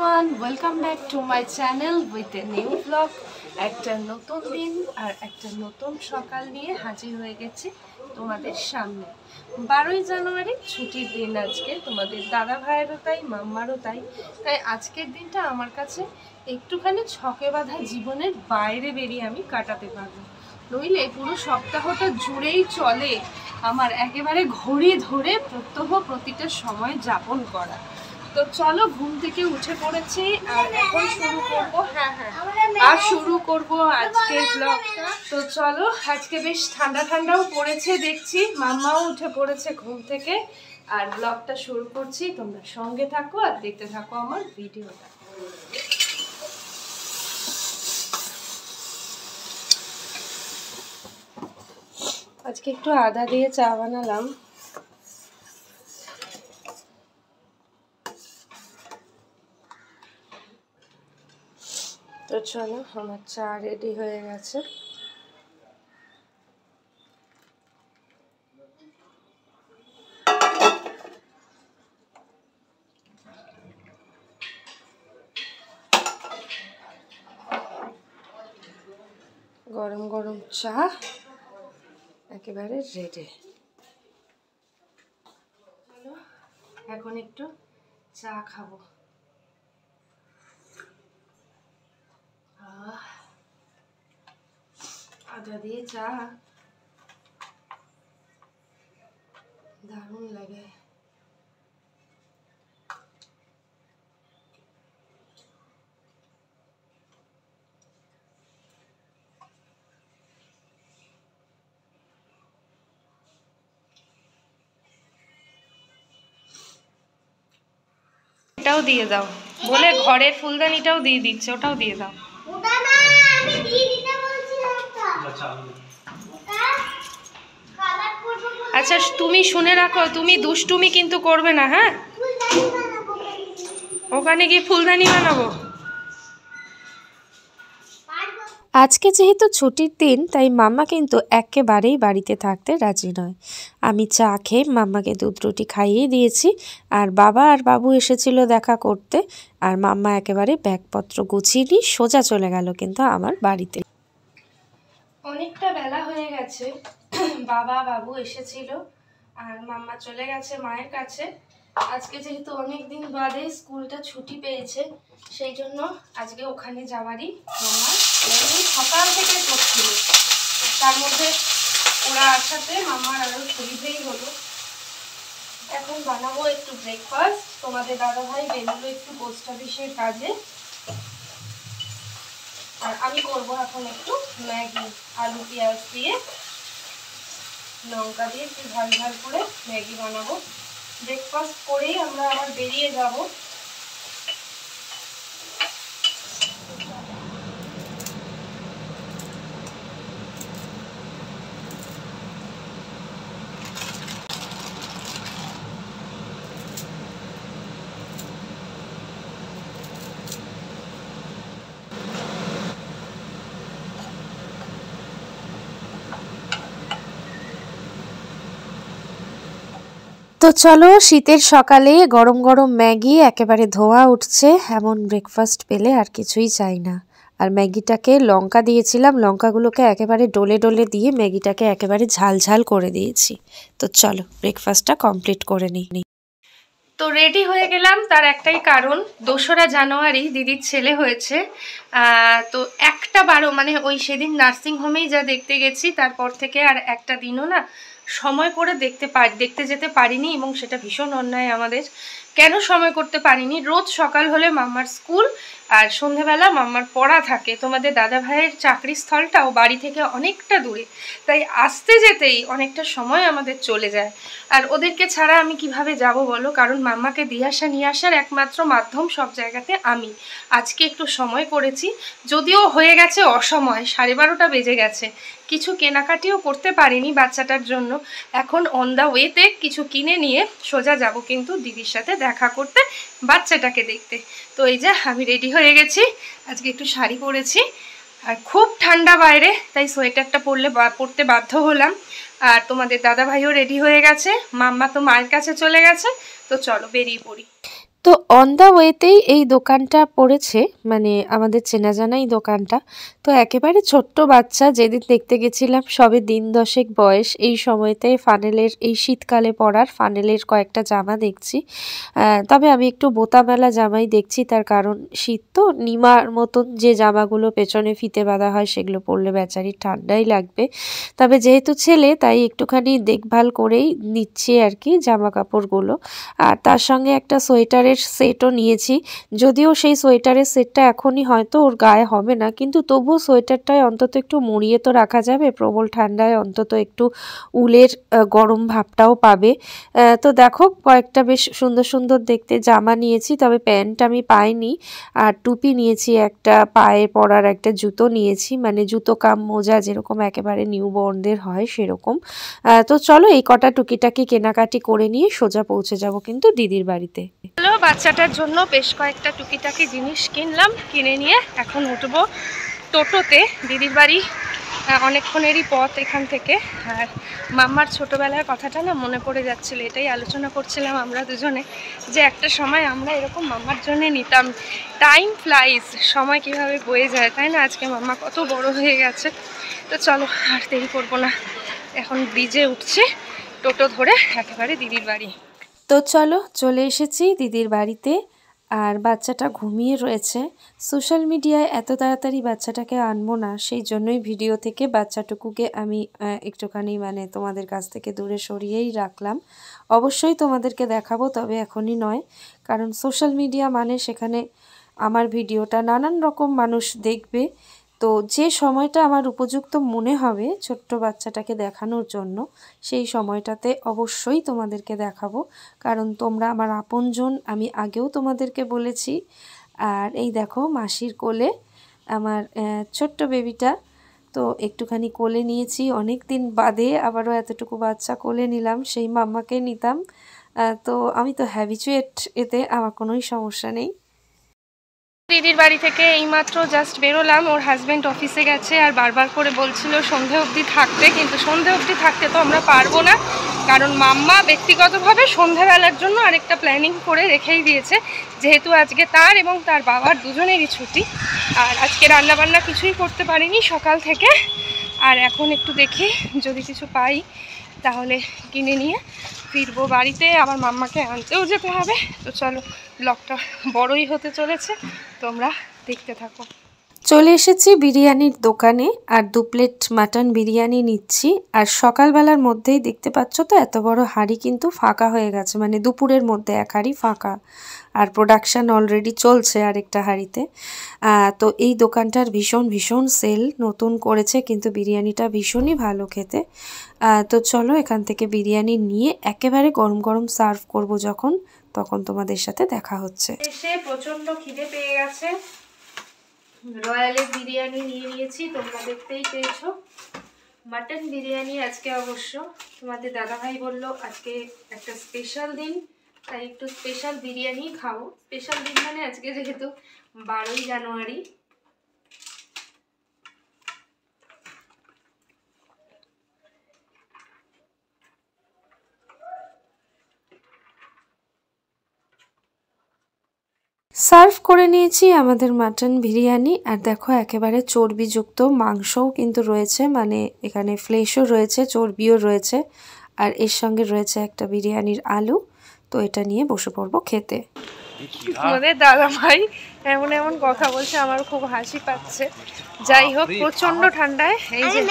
everyone, welcome back to my channel with a new vlog. একটা নতুন দিন আর একটা নতুন সকাল নিয়ে হাজির হয়ে গেছি তোমাদের সামনে। 12ই জানুয়ারি ছুটির দিন আজকে, তোমাদের দাদা ভাইয়েরও তাই, মাম্মারও তাই। তাই আজকের দিনটা আমার কাছে একটুখানি ছকে বাঁধা জীবনের বাইরে বেরিয়ে আমি কাটাতে পারবো, নইলে পুরো সপ্তাহটা জুড়েই চলে আমার একেবারে ঘড়ি ধরে প্রত্যহ প্রতিটা সময় যাপন করা। তো চলো, ঘুম থেকে উঠে পড়েছি আর এখন শুরু করব আজকের ব্লগটা। তো চলো, আজকে বেশ ঠান্ডা ঠান্ডাও পড়েছে দেখছি, মাম্মাও উঠে পড়েছে ঘুম থেকে, আর ব্লগটা শুরু করছি। তোমরা সঙ্গে থাকো আর দেখতে থাকো আমার ভিডিওটা। আজকে একটু আদা দিয়ে চা বানালাম। তো চলো, আমার চা রেডি হয়ে গেছে। গরম গরম চা একেবারে রেডি। চলো, এখন একটু চা খাবো। আদা দিয়ে চা দারুণ লাগে। এটাও দিয়ে দাও বলে ঘরের ফুলদানিটাও দিয়ে দিচ্ছে, ওটাও দিয়ে দাও। আচ্ছা তুমি শুনে রাখো, তুমি দুষ্টুমি কিন্তু করবে না, হ্যাঁ? ওখানে গিয়ে ফুলদানি বানাবো। আজকে যেহেতু ছুটির দিন, তাই মাম্মা কিন্তু একেবারেই বাড়িতে থাকতে রাজি নয়। আমি চা খেয়ে মাম্মাকে দুধ রুটি খাইয়ে দিয়েছি, আর বাবা আর বাবু এসেছিল দেখা করতে, আর মাম্মা একেবারে ব্যাগপত্র গুছিয়ে নিয়ে সোজা চলে গেল কিন্তু আমার বাড়িতে। অনেকটা বেলা হয়ে গেছে, বাবা বাবু এসেছিল আর মাম্মা চলে গেছে মায়ের কাছে। আজকে যেহেতু অনেক দিন বাদে স্কুলটা ছুটি পেয়েছে, সেই জন্য আজকে ওখানে যাওয়ারই মাম্মা সকাল থেকে করছিল। তার মধ্যে ওরা আসাতে মামার আরও সুবিধেই হলো। এখন বানাবো একটু ব্রেকফাস্ট। তোমাদের দাদা ভাই বেরোলো একটু পোস্ট অফিসের কাজে, আর আমি করবো এখন একটু ম্যাগি। আলু পেঁয়াজ দিয়ে লঙ্কা দিয়ে একটু ঝাল ঝাল করে ম্যাগি বানাবো। ব্রেকফাস্ট করেই আমরা আবার বেরিয়ে যাব। তো চলো, শীতের সকালে গরম গরম ম্যাগি, একেবারে ধোয়া উঠছে, এমন ব্রেকফাস্ট পেলে আর কিছুই চাই না। আর ম্যাগিটাকে লঙ্কা দিয়েছিলাম, লঙ্কাগুলোকে একেবারে ডলে ডলে দিয়ে ম্যাগিটাকে একেবারে ঝাল ঝাল করে দিয়েছি। তো চলো, ব্রেকফাস্টটা কমপ্লিট করে নিই। তো রেডি হয়ে গেলাম, তার একটাই কারণ, 2রা জানুয়ারি দিদির ছেলে হয়েছে। তো একটা বারও মানে ওই সেদিন নার্সিংহোমেই যা দেখতে গেছি, তারপর থেকে আর একটা দিনও না সময় করে দেখতে যেতে পারিনি, এবং সেটা ভীষণ অন্যায় আমাদের। কেন সময় করতে পারিনি? রোজ সকাল হলে মাম্মার স্কুল আর সন্ধেবেলা মাম্মার পড়া থাকে। তোমাদের দাদা ভাইয়ের চাকরি স্থলটাও বাড়ি থেকে অনেকটা দূরে, তাই আসতে যেতেই অনেকটা সময় আমাদের চলে যায়। আর ওদেরকে ছাড়া আমি কিভাবে যাব বলো? কারণ মাম্মাকে দিয়ে আসা নিয়ে আসার একমাত্র মাধ্যম সব জায়গাতে আমি। আজকে একটু সময় করেছি, যদিও হয়ে গেছে অসময়, 12:30 বেজে গেছে। কিছু কেনাকাটিও করতে পারিনি বাচ্চাটার জন্য। এখন অন দ্য ওয়েতে কিছু কিনে নিয়ে সোজা যাব কিন্তু দিদির সাথে দেখা করতে, বাচ্চাটাকে দেখতে। তো এই যে আমি রেডি হয়ে গেছি, আজকে একটু শাড়ি পরেছি, আর খুব ঠান্ডা বাইরে, তাই সোয়েটারটা পরতে বাধ্য হলাম। আর তোমাদের দাদা ভাইও রেডি হয়ে গেছে, মাম্মা তো মায়ের কাছে চলে গেছে। তো চলো বেরিয়ে পড়ি। তো অন দ্য ওয়েতেই এই দোকানটা পড়েছে, মানে আমাদের চেনা জানা এই দোকানটা। তো একেবারে ছোট্ট বাচ্চা, যেদিন দেখতে গেছিলাম সবে দিন 10 বয়স, এই সময়তে ফানেলের, এই শীতকালে পরার ফানেলের কয়েকটা জামা দেখছি। তবে আমি একটু বোতামেলা জামাই দেখছি, তার কারণ শীত তো, নিমার মতন যে জামাগুলো পেছনে ফিতে বাঁধা হয় সেগুলো পরলে বেচারির ঠান্ডাই লাগবে। তবে যেহেতু ছেলে, তাই একটুখানি দেখভাল করেই নিচ্ছি আর কি জামা কাপড়গুলো। আর তার সঙ্গে একটা সোয়েটারের সেটও নিয়েছি, যদিও সেই সোয়েটারের সেটটা এখনই হয়তো ওর গায়ে হবে না, কিন্তু তবুও সোয়েটারটায় অন্তত একটু মুড়িয়ে তো রাখা যাবে, প্রবল ঠান্ডায় অন্তত একটু উলের গরম ভাবটাও পাবে। তো দেখো কয়েকটা বেশ সুন্দর সুন্দর দেখতে জামা নিয়েছি, তবে প্যান্ট আমি পাইনি। আর টুপি নিয়েছি, একটা পায়ে পরার একটা জুতো নিয়েছি, মানে জুতো কাম মোজা যেরকম একেবারে নিউবর্নদের হয় সেরকম। তো চলো এই কটা টুকিটাকি কেনাকাটি করে নিয়ে সোজা পৌঁছে যাব কিন্তু দিদির বাড়িতে। হ্যালো, বাচ্চাটার জন্য বেশ কয়েকটা টুকিটাকি জিনিস কিনলাম, কিনে নিয়ে এখন উঠবো টোটোতে। দিদির বাড়ি অনেকক্ষণেরই পথ এখান থেকে। আর মাম্মার ছোটোবেলার কথাটা না মনে পড়ে যাচ্ছিল, এটাই আলোচনা করছিলাম আমরা দুজনে, যে একটা সময় আমরা এরকম মাম্মার জন্য নিতাম। টাইম ফ্লাইজ, সময় কিভাবে বয়ে যায়, তাই না? আজকে মাম্মা কত বড় হয়ে গেছে। তো চলো আর দেরি করবো না, এখন ব্রিজে উঠছি, টোটো ধরে একেবারে দিদির বাড়ি। তো চলো চলে এসেছি দিদির বাড়িতে। আর বাচ্চাটা ঘুমিয়ে রয়েছে। সোশ্যাল মিডিয়ায় এত তাড়াতাড়ি বাচ্চাটাকে আনবো না, সেই জন্যই ভিডিও থেকে বাচ্চাটুকুকে আমি একটুখানি মানে তোমাদের কাছ থেকে দূরে সরিয়েই রাখলাম। অবশ্যই তোমাদেরকে দেখাবো, তবে এখনই নয়, কারণ সোশ্যাল মিডিয়া মানে সেখানে আমার ভিডিওটা নানান রকম মানুষ দেখবে। তো যে সময়টা আমার উপযুক্ত মনে হবে ছোট্ট বাচ্চাটাকে দেখানোর জন্য, সেই সময়টাতে অবশ্যই তোমাদেরকে দেখাবো, কারণ তোমরা আমার আপনজন, আমি আগেও তোমাদেরকে বলেছি। আর এই দেখো মাসির কোলে আমার ছোট্ট বেবিটা, তো একটুখানি কোলে নিয়েছি, অনেক দিন বাদে আবারও এতটুকু বাচ্চা কোলে নিলাম, সেই মাম্মাকে নিতাম। তো আমি তো হ্যাবিচুয়েট, এতে আমার কোনোই সমস্যা নেই। দিদির বাড়ি থেকে এইমাত্র জাস্ট বেরোলাম, ওর হাজব্যান্ড অফিসে গেছে আর বারবার করে বলছিল সন্ধে অবধি থাকতে, কিন্তু সন্ধে অবধি থাকতে তো আমরা পারবো না, কারণ মাম্মা ব্যক্তিগতভাবে সন্ধ্যাবেলার জন্য আরেকটা প্ল্যানিং করে রেখেই দিয়েছে, যেহেতু আজকে তার এবং তার বাবার দুজনেরই ছুটি। আর আজকে রান্নাবান্না কিছুই করতে পারিনি সকাল থেকে। আর এখন একটু দেখি যদি কিছু পাই তাহলে কিনে নিয়ে ফিরবো বাড়িতে, আবার মাম্মাকে আনতেও যেতে হবে। তো চলো, ব্লগটা বড়ই হতে চলেছে, তোমরা দেখতে থাকো। চলে এসেছি বিরিয়ানির দোকানে, আর 2 প্লেট মাটন বিরিয়ানি নিচ্ছি। আর সকালবেলার মধ্যেই দেখতে পাচ্ছ তো এত বড় হাঁড়ি কিন্তু ফাঁকা হয়ে গেছে, মানে দুপুরের মধ্যে এক হাঁড়ি ফাঁকা, আর প্রোডাকশান অলরেডি চলছে আরেকটা হাঁড়িতে। তো এই দোকানটার ভীষণ ভীষণ সেল, নতুন করেছে, কিন্তু বিরিয়ানিটা ভীষণই ভালো খেতে। তো চলো এখান থেকে বিরিয়ানি নিয়ে একেবারে গরম গরম সার্ভ করব যখন, তখন তোমাদের সাথে দেখা হচ্ছে। এসে প্রচণ্ড খিদে পেয়ে গেছে, রয়্যালের বিরিয়ানি নিয়ে নিয়েছি, তোমরা দেখতেই পেয়েছো। মাটন বিরিয়ানি আজকে অবশ্য তোমাদের দাদাভাই বললো আজকে একটা স্পেশাল দিন, তাই একটু স্পেশাল বিরিয়ানি খাও। স্পেশাল দিন মানে আজকে যেহেতু 12ই জানুয়ারি। সার্ভ করে নিয়েছি আমাদের মাটন বিরিয়ানি। আর দেখো একেবারে চর্বিযুক্ত মাংসও কিন্তু রয়েছে, মানে এখানে ফ্লেশও রয়েছে, চর্বিও রয়েছে, আর এর সঙ্গে রয়েছে একটা বিরিয়ানির আলু। তো এটা নিয়ে বসে পড়বো খেতে। আমাদের দাদা ভাই এমন এমন কথা বলছে, আমার খুব হাসি পাচ্ছে। যাই হোক, প্রচন্ড ঠান্ডায় এই যে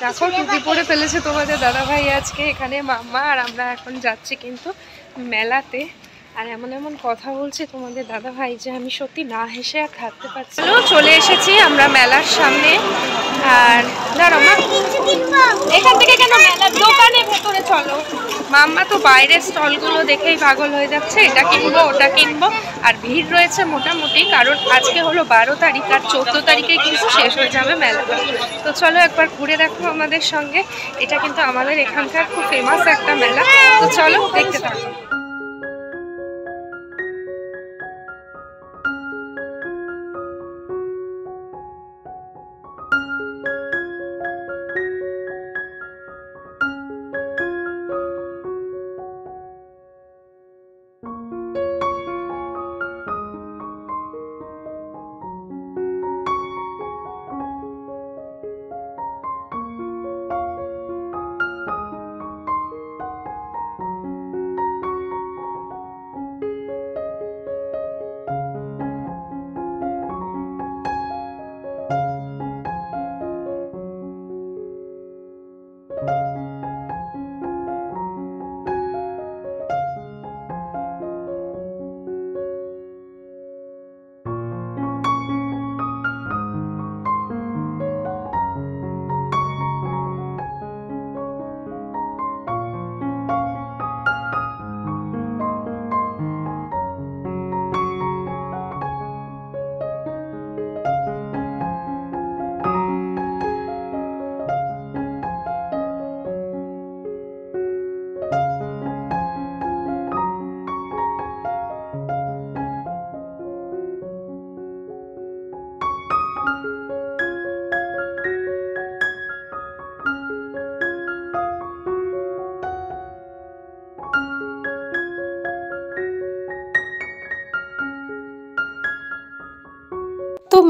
দেখো টুপি পরে ফেলেছে তোমাদের দাদা ভাই আজকে। এখানে মাম্মা আর আমরা এখন যাচ্ছি কিন্তু মেলাতে, আর এমন এমন কথা বলছে তোমাদের দাদা ভাই যে আমি সত্যি না হেসে আর থাকতে পারছি না। চলে এসেছি আমরা মেলার সামনে। আর দাঁড়াও মা, এখান থেকে কেন, মেলার দোকানে ভেতরে চলো। মাম্মা তো বাইরের স্টলগুলো দেখেই পাগল হয়ে যাচ্ছে, এটা কিনবো ওটা কিনবো। আর ভিড় রয়েছে মোটামুটি, কারণ আজকে হলো 12 তারিখ, আর 14 তারিখে কিন্তু শেষ হয়ে যাবে মেলাটা। তো চলো একবার ঘুরে দেখো আমাদের সঙ্গে, এটা কিন্তু আমাদের এখানকার খুব ফেমাস একটা মেলা। তো চলো দেখতে থাকো।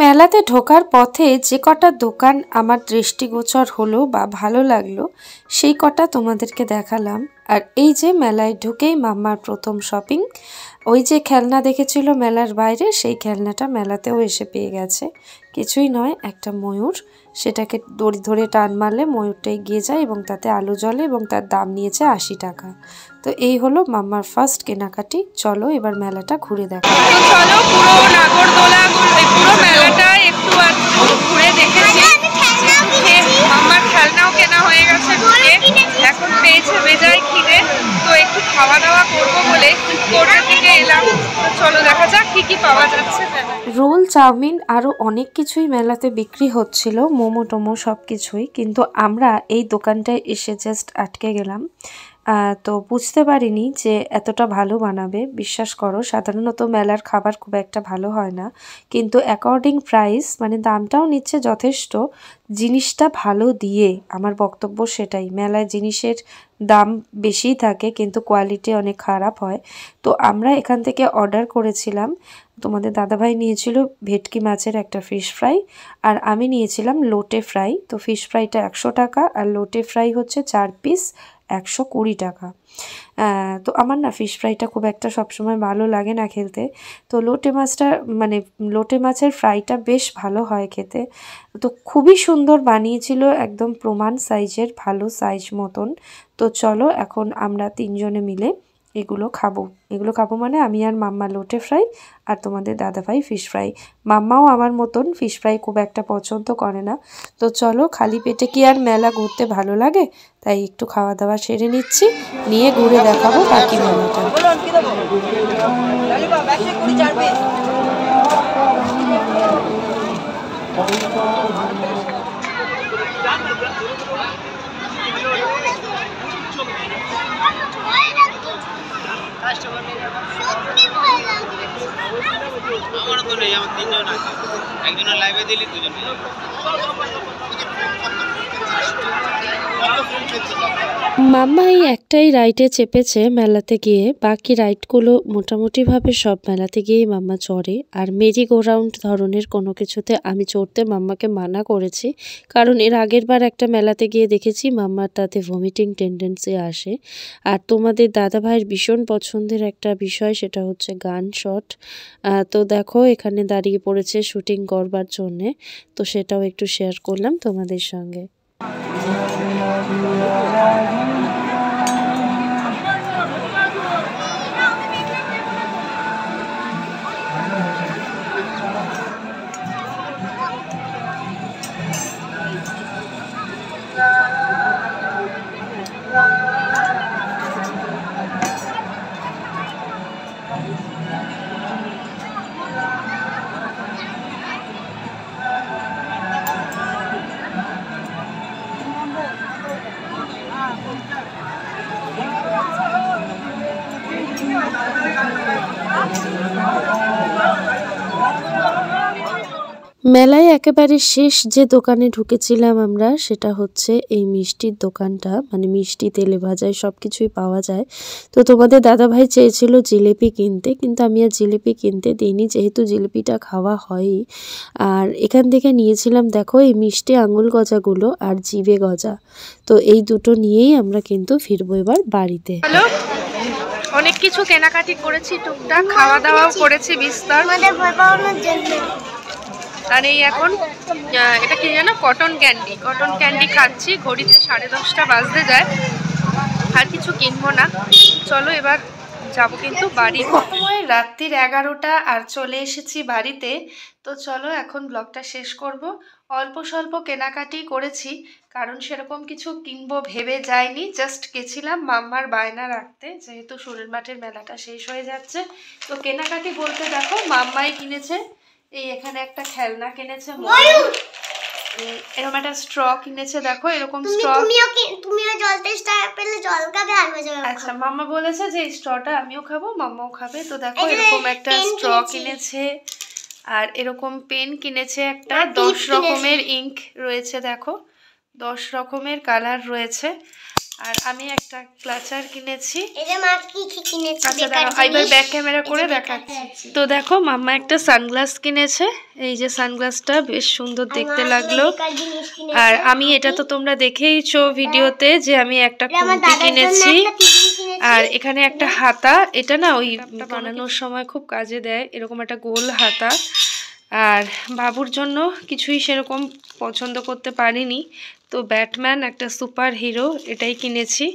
মেলাতে ঢোকার পথে যে কটা দোকান আমার দৃষ্টিগোচর হলো বা ভালো লাগলো সেই কটা তোমাদেরকে দেখালাম। আর এই যে মেলায় ঢুকেই মাম্মার প্রথম শপিং, ওই যে খেলনা দেখেছিল মেলার বাইরে সেই খেলনাটা মেলাতেও এসে পেয়ে গেছে। কিছুই নয়, একটা ময়ূর, সেটাকে দড়ি ধরে টান মারলে ময়ূরটা এগিয়ে যায় এবং তাতে আলো জ্বলে এবং তার দাম নিয়েছে 80 টাকা। তো এই হলো মাম্মার ফার্স্ট কেনাকাটি। চলো এবার মেলাটা ঘুরে দেখো। চলো পুরো নাগরদোলা পুরো মেলাটা একটু ঘুরে দেখেছি। মাম্মার খেলনাও কেনা হয়ে গেছে, এখন পেয়েছে বেজায় খিদে, তো একটু খাওয়া দাওয়া করবো বলে কোর্টের দিকে এলাম। তো চলো দেখা যাক কি কি পাওয়া যাচ্ছে। রোল, চাউমিন আরও অনেক কিছুই মেলাতে বিক্রি হচ্ছিল, মোমো টোমো সব কিছুই, কিন্তু আমরা এই দোকানটায় এসে জাস্ট আটকে গেলাম। তো বুঝতে পারিনি যে এতটা ভালো বানাবে। বিশ্বাস করো, সাধারণত মেলার খাবার খুব একটা ভালো হয় না, কিন্তু অ্যাকর্ডিং প্রাইস মানে দামটাও নিচ্ছে যথেষ্ট, জিনিসটা ভালো দিয়ে। আমার বক্তব্য সেটাই, মেলায় জিনিসের দাম বেশিই থাকে কিন্তু কোয়ালিটি অনেক খারাপ হয়। তো আমরা এখান থেকে অর্ডার করেছিলাম, তোমাদের দাদাভাই নিয়েছিল ভেটকি মাছের একটা ফিশ ফ্রাই আর আমি নিয়েছিলাম লোটে ফ্রাই। তো ফিশ ফ্রাইটা 100 টাকা আর লোটে ফ্রাই হচ্ছে 4 পিস 120 টাকা। তো আমার না ফিশ ফ্রাইটা খুব একটা সবসময় ভালো লাগে না খেতে, তো লোটে মাছটা মানে লোটে মাছের ফ্রাইটা বেশ ভালো হয় খেতে। তো খুবই সুন্দর বানিয়েছিল, একদম প্রমাণ সাইজের, ভালো সাইজ মতন। তো চলো এখন আমরা 3 জনে মিলে এগুলো খাবো মানে আমি আর মাম্মা লোটে ফ্রাই আর তোমাদের দাদাভাই ফিশ ফ্রাই। মাম্মাও আমার মতন ফিশ ফ্রাই খুব একটা পছন্দ করে না। তো চলো, খালি পেটে কি আর মেলা ঘুরতে ভালো লাগে, তাই একটু খাওয়া দাওয়া সেরে নিচ্ছি, নিয়ে ঘুরে দেখাবো বাকি মেলাটা। আমারও তো নেই, আমার 3 জন আছে, একজনের লাইভে দিলি 2 জন নিয়ে যাবে। মাম্মা এই একটাই রাইডে চেপেছে মেলাতে গিয়ে, বাকি রাইডগুলো মোটামুটিভাবে সব মেলাতে গিয়েই মাম্মা চড়ে। আর মেরি গো রাউন্ড ধরনের কোনো কিছুতে আমি চড়তে মাম্মাকে মানা করেছি, কারণ এর আগের বার একটা মেলাতে গিয়ে দেখেছি মাম্মার তাতে ভমিটিং টেন্ডেন্সি আসে। আর তোমাদের দাদাভাইয়ের ভীষণ পছন্দের একটা বিষয়, সেটা হচ্ছে গান শট। তো দেখো এখানে দাঁড়িয়ে পড়েছে শুটিং করবার জন্যে, তো সেটাও একটু শেয়ার করলাম তোমাদের সঙ্গে। মেলায় একেবারে শেষ যে দোকানে ঢুকেছিলাম আমরা, সেটা হচ্ছে এই মিষ্টির দোকানটা, মানে মিষ্টি, তেলে ভাজায় সব কিছুই পাওয়া যায়। তো তোমাদের দাদাভাই চেয়েছিল জিলিপি কিনতে, কিন্তু আমি আর জিলিপি কিনতে দিইনি, যেহেতু জিলিপিটা খাওয়া হয়ই। আর এখান থেকে নিয়েছিলাম দেখো এই মিষ্টি আঙুল গজাগুলো আর জিভে গজা। তো এই দুটো নিয়েই আমরা কিন্তু ফিরবো এবার বাড়িতে। অনেক কিছু কেনাকাটি করেছি, টুকটাক খাওয়া দাওয়াও করেছি বিস্তর। আর এই এখন এটা কি জানো, কটন ক্যান্ডি খাচ্ছি। ঘড়িতে 10:30 বাজতে যায়, আর কিছু কিনবো না। চলো এবার যাবো কিন্তু বাড়ি। সময় রাত্রির 11টা আর চলে এসেছি বাড়িতে। তো চলো এখন ব্লগটা শেষ করব। অল্প স্বল্প কেনাকাটি করেছি, কারণ সেরকম কিছু কিনবো ভেবে যাইনি, জাস্ট গেছিলাম মাম্মার বায়না রাখতে, যেহেতু সুরের মাঠের মেলাটা শেষ হয়ে যাচ্ছে। তো কেনাকাটি বলতে দেখো মাম্মাই কিনেছে, এই এখানে একটা খেলনা কিনেছে, এরকম একটা স্ট্র কিনেছে, দেখো এরকম স্ট্র। তুমিও জল তেষ্টা পেলে জল খাবে আর মজা হবে। আচ্ছা, মাম্মা বলেছে যে এই স্ট্রটা আমিও খাবো, মাম্মাও খাবে। তো দেখো এরকম একটা স্ট্র কিনেছে, আর এরকম পেন কিনেছে একটা, 10 রকমের ইঙ্ক রয়েছে, দেখো 10 রকমের কালার রয়েছে। আর আমি একটা ক্লাচার কিনেছি। এটা মা কি কিনেছে? আচ্ছা দাঁড়াও, এবার ব্যাক ক্যামেরা করে দেখাচ্ছি। তো দেখো মাম্মা একটা সানগ্লাস কিনেছে, এই যে সানগ্লাসটা বেশ সুন্দর দেখতে লাগলো। আর আমি এটা তো তোমরা দেখেইছো ভিডিওতে যে আমি একটা কুর্তি কিনেছি। আর এখানে একটা হাতা, এটা না ওই বানানোর সময় খুব কাজে দেয়, এরকম একটা গোল হাতা। আর বাবুর জন্য কিছুই সেরকম পছন্দ করতে পারিনি, তো ব্যাটম্যান একটা সুপার হিরো এটাই কিনেছি।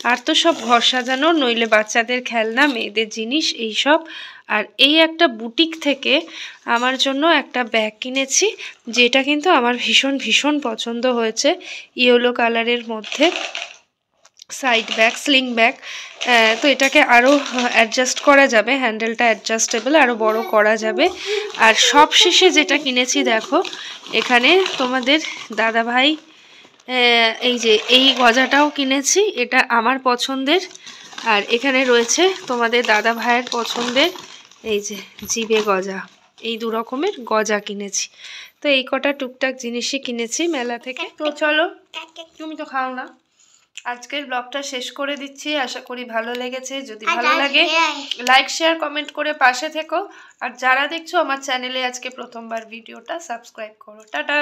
আর তো সব ঘর সাজানো, নইলে বাচ্চাদের খেলনা, মেয়েদের জিনিস এই সব। আর এই একটা বুটিক থেকে আমার জন্য একটা ব্যাগ কিনেছি, যেটা কিন্তু আমার ভীষণ ভীষণ পছন্দ হয়েছে, ইয়েলো কালারের মধ্যে, সাইড ব্যাগ, স্লিং ব্যাগ। তো এটাকে আরও অ্যাডজাস্ট করা যাবে, হ্যান্ডেলটা অ্যাডজাস্টেবল, আরও বড় করা যাবে। আর সব শেষে যেটা কিনেছি দেখো, এখানে তোমাদের দাদাভাই এই যে এই গজাটাও কিনেছি, এটা আমার পছন্দের। আর এখানে রয়েছে তোমাদের দাদা ভাইয়ের পছন্দের এই যে জিভে গজা, এই দু রকমের গজা কিনেছি। তো এই কটা টুকটাক জিনিসই কিনেছি মেলা থেকে। তো চলো, তুমি তো খাও না, আজকের ব্লগটা শেষ করে দিচ্ছি। আশা করি ভালো লেগেছে। যদি ভালো লাগে লাইক শেয়ার কমেন্ট করে পাশে থেকো। আর যারা দেখছো আমার চ্যানেলে আজকে প্রথমবার ভিডিওটা, সাবস্ক্রাইব করো। টাটা।